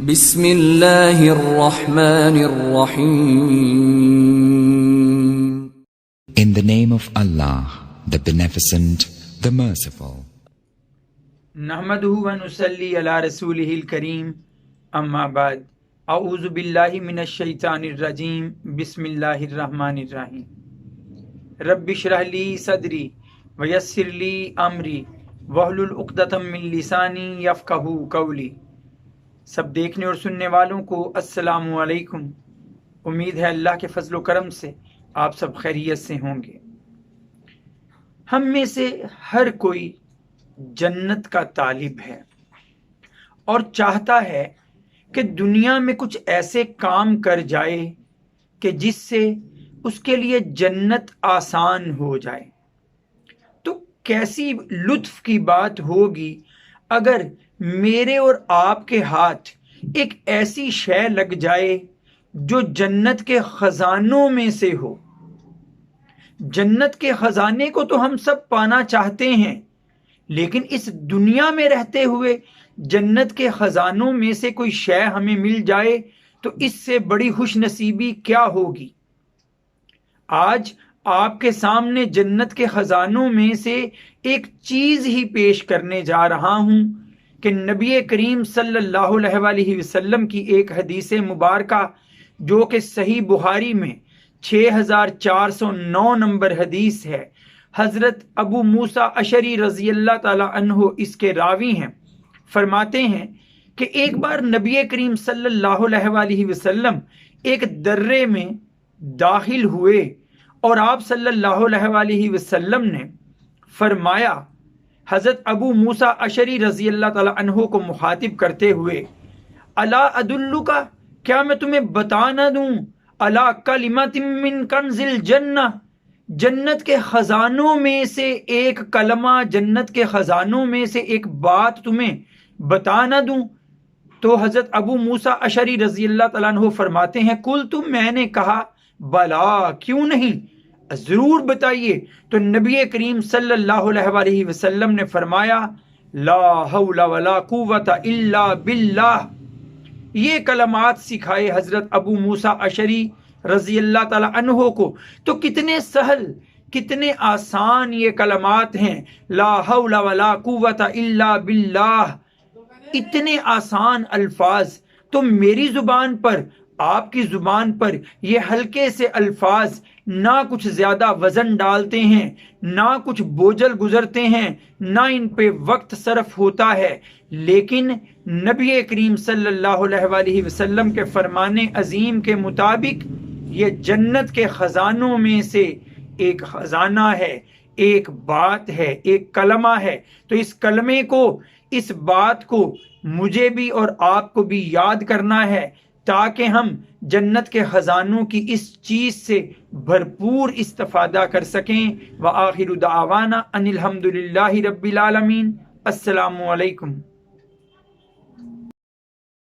بسم اللہ الرحمن الرحیم. In the name of Allah, the Beneficent, the Merciful. نحمدہ و نصلی علی رسولہ الکریم، اما بعد، اعوذ باللہ من الشیطان الرجیم، بسم اللہ الرحمن الرحیم. رب اشرح لی صدری ویسر لی امری واحلل عقدۃ من لسانی یفقہوا قولی. سب دیکھنے اور سننے والوں کو السلام علیکم. امید ہے اللہ کے فضل و کرم سے آپ سب خیریت سے ہوں گے. ہم میں سے ہر کوئی جنت کا طالب ہے اور چاہتا ہے کہ دنیا میں کچھ ایسے کام کر جائے کہ جس سے اس کے لیے جنت آسان ہو جائے. تو کیسی لطف کی بات ہوگی اگر میرے اور آپ کے ہاتھ ایک ایسی شے لگ جائے جو جنت کے خزانوں میں سے ہو. جنت کے خزانے کو تو ہم سب پانا چاہتے ہیں، لیکن اس دنیا میں رہتے ہوئے جنت کے خزانوں میں سے کوئی شے ہمیں مل جائے تو اس سے بڑی خوش نصیبی کیا ہوگی. آج آپ کے سامنے جنت کے خزانوں میں سے ایک چیز ہی پیش کرنے جا رہا ہوں کہ نبی کریم صلی اللہ علیہ وسلم کی ایک حدیث مبارکہ جو کہ صحیح بخاری میں 6409 نمبر حدیث ہے، حضرت ابو موسیٰ اشعری رضی اللہ تعالی عنہ اس کے راوی ہیں. فرماتے ہیں کہ ایک بار نبی کریم صلی اللہ علیہ وسلم ایک درے میں داخل ہوئے اور آپ صلی اللہ علیہ وسلم نے فرمایا، حضرت ابو موسیٰ اشعری رضی اللہ تعالی عنہ کو مخاطب کرتے ہوئے، الا ادلک، کیا میں تمہیں بتا نہ دوں، الا کلمۃ من کنز الجنہ، جنت کے خزانوں میں سے ایک کلمہ، جنت کے خزانوں میں سے ایک بات تمہیں بتا نہ دوں. تو حضرت ابو موسیٰ اشعری رضی اللہ تعالیٰ عنہ فرماتے ہیں، قلت، میں نے کہا، بلا، کیوں نہیں، ضرور بتائیے. تو نبی کریم صلی اللہ علیہ وسلم نے فرمایا، لا حول ولا قوت الا باللہ. یہ کلمات سکھائے حضرت ابو موسیٰ اشعری رضی اللہ تعالی عنہ کو. تو کتنے سہل، کتنے آسان یہ کلمات ہیں، لا حول ولا قوت الا باللہ. اتنے آسان الفاظ تو میری زبان پر، آپ کی زبان پر یہ ہلکے سے الفاظ نہ کچھ زیادہ وزن ڈالتے ہیں، نہ کچھ بوجھل گزرتے ہیں، نہ ان پہ وقت صرف ہوتا ہے. لیکن نبی کریم صلی اللہ علیہ وسلم کے فرمان عظیم کے مطابق یہ جنت کے خزانوں میں سے ایک خزانہ ہے، ایک بات ہے، ایک کلمہ ہے. تو اس کلمے کو، اس بات کو مجھے بھی اور آپ کو بھی یاد کرنا ہے تاکہ ہم جنت کے خزانوں کی اس چیز سے بھرپور استفادہ کر سکیں. وآخر دعوانا ان الحمد للہ رب العالمین. السلام علیکم.